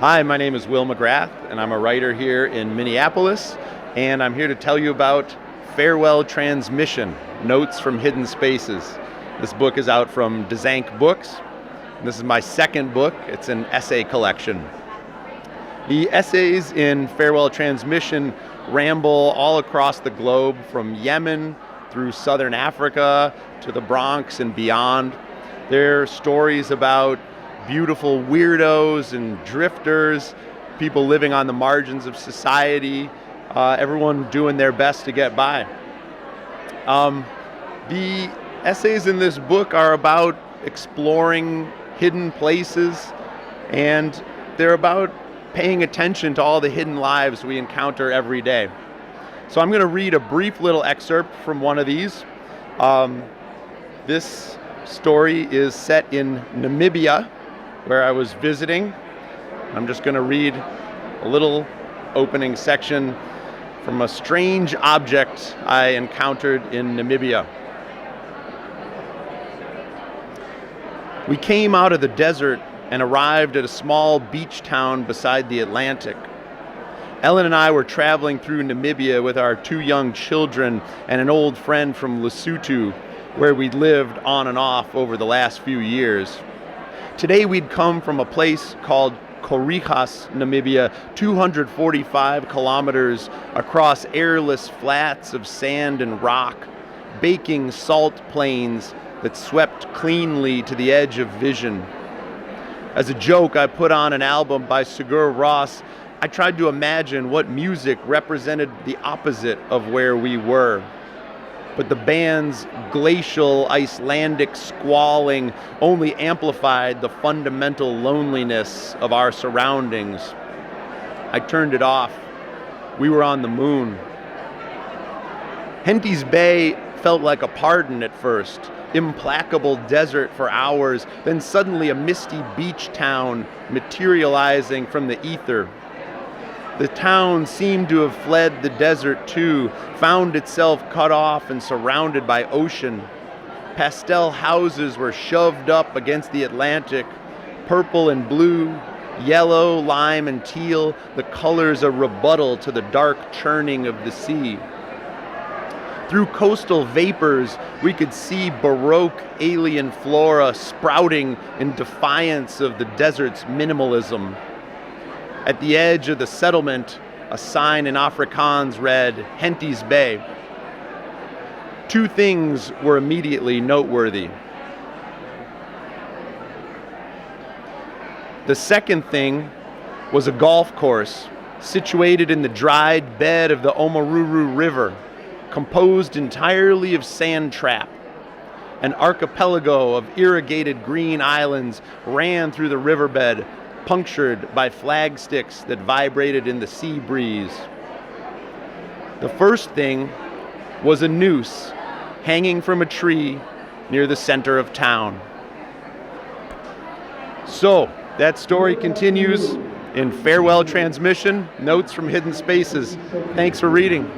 Hi, my name is Will McGrath, and I'm a writer here in Minneapolis, and I'm here to tell you about Farewell Transmission, Notes from Hidden Spaces. This book is out from Dzanc Books. This is my second book. It's an essay collection. The essays in Farewell Transmission ramble all across the globe, from Yemen through southern Africa to the Bronx and beyond. They're stories about beautiful weirdos and drifters, people living on the margins of society, everyone doing their best to get by. The essays in this book are about exploring hidden places, and they're about paying attention to all the hidden lives we encounter every day. So I'm going to read a brief little excerpt from one of these. This story is set in Namibia, where I was visiting. I'm just going to read a little opening section from a strange object I encountered in Namibia. We came out of the desert and arrived at a small beach town beside the Atlantic. Ellen and I were traveling through Namibia with our two young children and an old friend from Lesotho, where we'd lived on and off over the last few years. Today we'd come from a place called Korijas, Namibia, 245 kilometers across airless flats of sand and rock, baking salt plains that swept cleanly to the edge of vision. As a joke, I put on an album by Sigur Rós. I tried to imagine what music represented the opposite of where we were. But the band's glacial Icelandic squalling only amplified the fundamental loneliness of our surroundings. I turned it off. We were on the moon. Henties Bay felt like a pardon at first. Implacable desert for hours, then suddenly a misty beach town materializing from the ether. The town seemed to have fled the desert too, found itself cut off and surrounded by ocean. Pastel houses were shoved up against the Atlantic, purple and blue, yellow, lime, and teal, the colors a rebuttal to the dark churning of the sea. Through coastal vapors, we could see Baroque alien flora sprouting in defiance of the desert's minimalism. At the edge of the settlement, a sign in Afrikaans read, Henties Bay. Two things were immediately noteworthy. The second thing was a golf course situated in the dried bed of the Omaruru River, composed entirely of sand trap. An archipelago of irrigated green islands ran through the riverbed, punctured by flag sticks that vibrated in the sea breeze. The first thing was a noose hanging from a tree near the center of town. So, that story continues in Farewell Transmission, Notes from Hidden Spaces. Thanks for reading.